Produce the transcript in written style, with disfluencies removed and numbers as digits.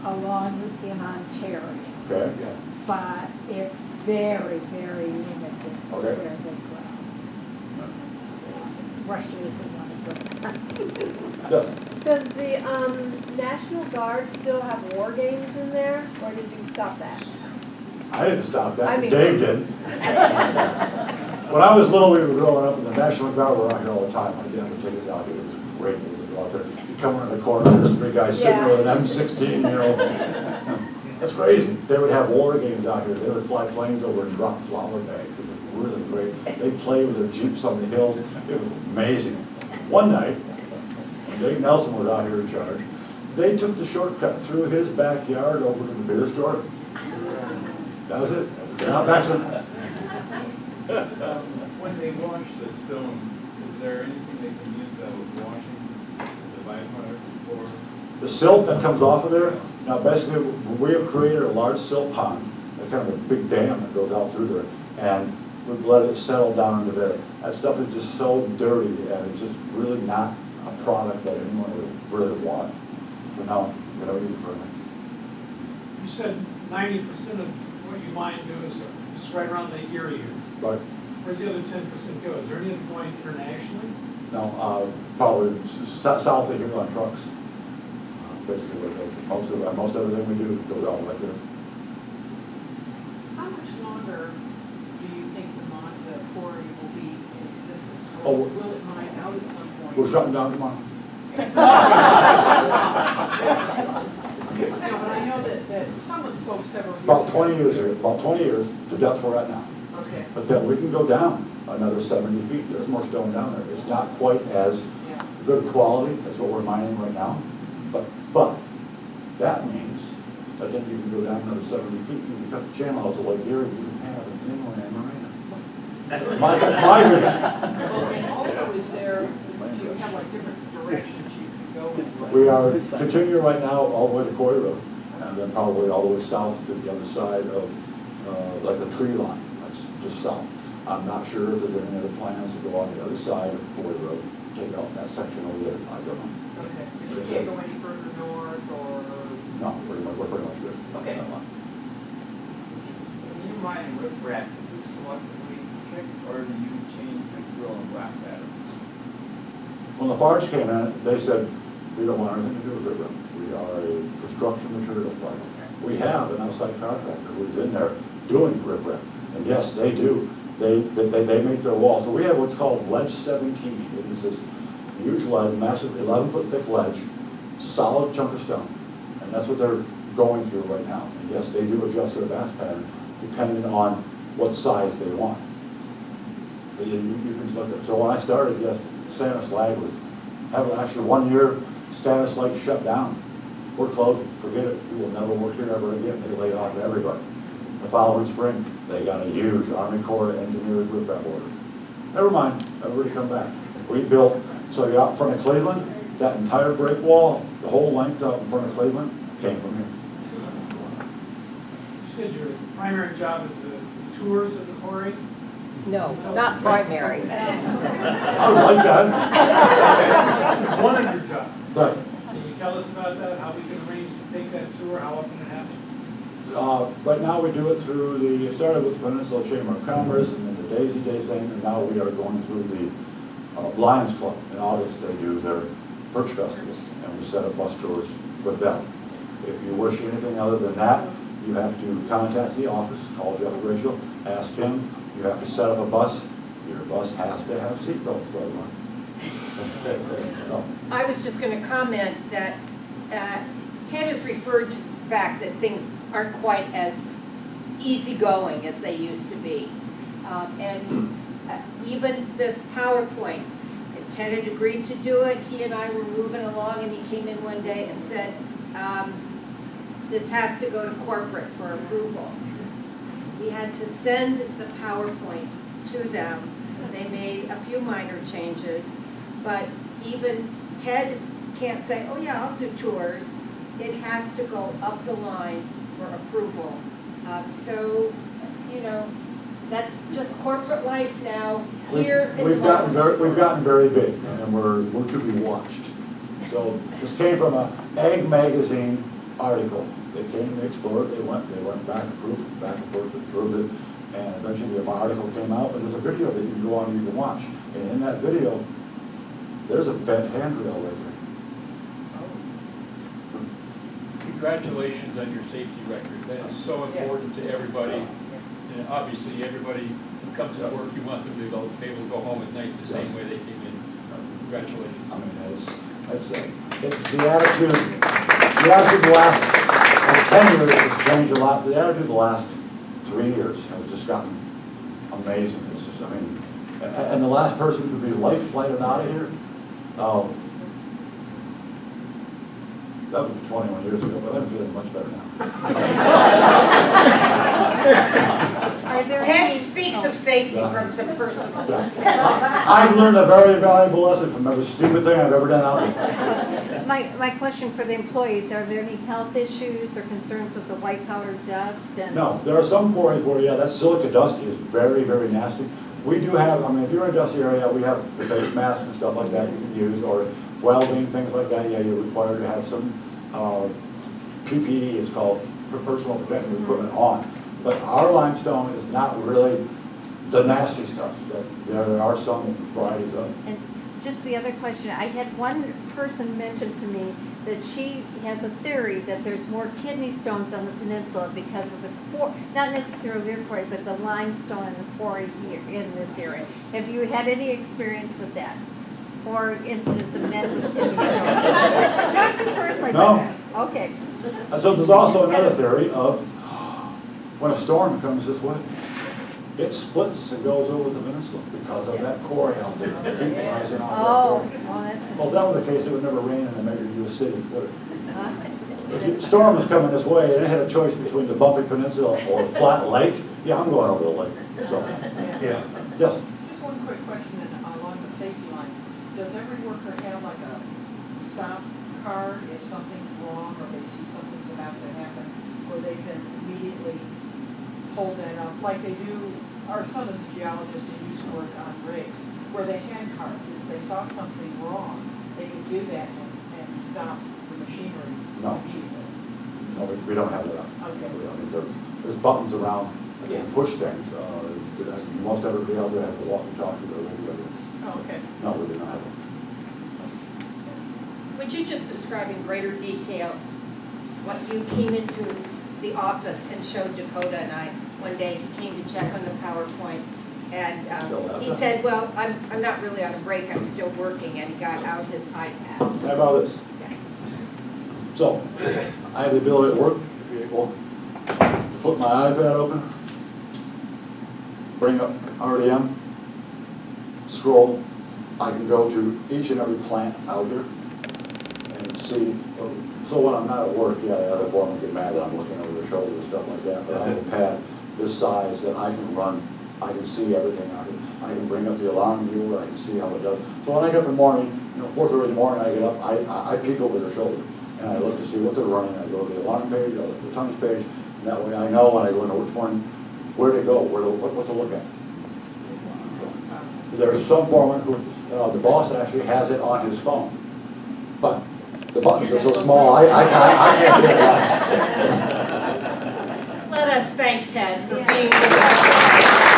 along in Ontario, Okay? but it's very, very limited Okay. where they grow. Russia isn't one of those. Yes. Does the National Guard still have war games in there, or did you stop that? I didn't stop that. I mean- Dave did. When I was little, we were growing up, and the National Guard were out here all the time. My dad would take us out here. It was great. We would go out there. You come around the corner, there's three guys sitting there with an M16, you know. That's crazy. They would have war games out here. They would fly planes over and drop flour bags. It was really great. They played with their Jeeps on the hills. It was amazing. One night, when Dave Nelson was out here in charge, they took the shortcut through his backyard over to the beer store. That was it. They're not back to When they wash the stone, is there anything they can use that with washing the byproduct for? the silt that comes off of there. Now, basically, we have created a large silt pond, a kind of a big dam that goes out through there, and we've let it settle down into there. That stuff is just so dirty, and it's just really not a product that anyone would really want. So now, you know, use it for anything. You said 90% of what you mine goes just right around the area here. But Where's the other 10% go? Is there anything going internationally? no, probably south of here on trucks. Basically, most everything we do goes out right there. How much longer do you think the quarry will be in existence? Oh, Will it mine out at some point? We're shutting down tomorrow. No, but I know that someone spoke several years About ago. 20 years here, about 20 years to depth we're at now. Okay, But then we can go down another 70 feet. There's more stone down there. It's not quite as yeah. good quality as what we're mining right now. But that means that then you can go down another 70 feet. You can cut the channel out to Lake Erie. You can have an inland marina. That's my vision. Well, and also is there, do you have like different directions you can go in? We are continuing right now all the way to Quarry Road, and then probably all the way south to the other side of like the tree line. That's just south. I'm not sure if there's any other plans to go on the other side of Quarry Road, take out that section over there. I don't know. Okay, but you can't go any further north or? No, we're pretty much good. Okay. When you mine riprap, is it selectively picked, or do you change the drill and blast pattern? When the barge came in, they said, we don't want anything to do with riprap. We are a construction materials project. We have an outside contractor who's in there doing riprap. And yes, they do. They make their walls. So we have what's called ledge 17. It is this huge ledge, massive 11-foot thick ledge, solid chunk of stone. And that's what they're going through right now. And yes, they do adjust their blast pattern depending on what size they want. But you can look at. So when I started, yes, Santa Slag was having actually 1 year. Santa Slag shut down. We're closing. Forget it. We will never work here ever again. They laid off everybody. The following spring, they got a huge Army Corps of Engineers riprap order. Never mind. Everybody come back. We built. So you're out in front of Cleveland. That entire break wall, the whole length out in front of Cleveland, came from here. You said your primary job is the tours of the quarry? No, not primary. I like that. One of your jobs. But Can you tell us about that, how we can arrange to take that tour, how often it happens? right now we do it through the, it started with the Peninsula Chamber of Commerce and then the Daisy Day thing, and now we are going through the Lions Club. In August they do their Perch Festival, and we set up bus tours with them. If you wish anything other than that, you have to contact the office, call Jeff Rachel, ask him. You have to set up a bus. Your bus has to have seatbelts, by the way. No. I was just going to comment that Ted has referred to the fact that things aren't quite as easygoing as they used to be. And even this PowerPoint, Ted had agreed to do it. He and I were moving along, and he came in one day and said, this has to go to corporate for approval. We had to send the PowerPoint to them. They made a few minor changes, but even Ted can't say, oh yeah, I'll do tours. It has to go up the line for approval. So, you know, that's just corporate life now here in We've gotten very big, and we're to be watched. So this came from an ag magazine article. They came, they explored, they went back and forth, and proved it, and eventually the article came out, and there's a video that you can go on and you can watch. And in that video, there's a bent handrail right there. Congratulations on your safety record. That is so important to everybody. And obviously, everybody who comes to work, you want them to be able to go home at night the same way they came in. Congratulations. I mean, it's the attitude the last 10 years has changed a lot. The attitude the last 3 years has just gotten amazing. It's just, I mean, and the last person to be life flighted out of here, that would be 21 years ago, but I'm feeling much better now. Are there Ted any? speaks of safety from some personal. I've learned a very valuable lesson from every stupid thing I've ever done out here. My question for the employees, are there any health issues or concerns with the white powder dust? And No, there are some quarries where, yeah, that silica dust is very, very nasty. We do have, I mean, if you're in a dusty area, we have the face masks and stuff like that you can use, or welding, things like that. Yeah, you're required to have some PPE, is called personal protective equipment on. But our limestone is not really the nasty stuff. There are some varieties of it. And just the other question, I had one person mention to me that she has a theory that there's more kidney stones on the peninsula because of the quarry, not necessarily their quarry, but the limestone and the quarry here in this area. Have you had any experience with that? Or incidents of men with kidney stones? Not too personally, No. but okay. And so there's also another theory of when a storm comes this way, it splits and goes over the peninsula because of that quarry out there. The heat rising off that Oh, quarry. well, that's. Well, if that were the case, it would never rain in a major U.S. city, would it? If the storm was coming this way and it had a choice between the bumpy peninsula or a flat lake, yeah, I'm going over the lake. So, yeah. Yes? Just one quick question along the safety lines. Does every worker have like a stop card if something's wrong or they see something's about to happen, where they can immediately hold that up, like they do? Our son is a geologist and used to work on rigs, where they had cards. If they saw something wrong, they could do that and stop the machinery No. immediately. No, we don't have that. Okay. I mean, there's buttons around that can push things. Most everybody out there has a walkie-talkie or radio. Oh, okay. No, we do not have one. Would you just describe in greater detail what you came into the office and showed Dakota and I one day? He came to check on the PowerPoint, and he said, well, I'm not really on a break, I'm still working, and he got out his iPad. How about this? So, I have the ability to work, well, flip my iPad open, bring up RDM, scroll. I can go to each and every plant out here and see. So when I'm not at work, yeah, the other foremen get mad that I'm looking over their shoulder and stuff like that, but I have a pad this size that I can run. I can see everything out here. I can bring up the alarm viewer, I can see how it does. So when I get up in the morning, 4:30 in the morning, I get up, I peek over their shoulder, and I look to see what they're running. I go to the alarm page, I look at the tonnage page, and that way I know when I go into which one, where to go, what to look at. So, there's some foreman who, the boss actually has it on his phone, but the buttons are so small, I can't do that. Let us thank Ted for being with us.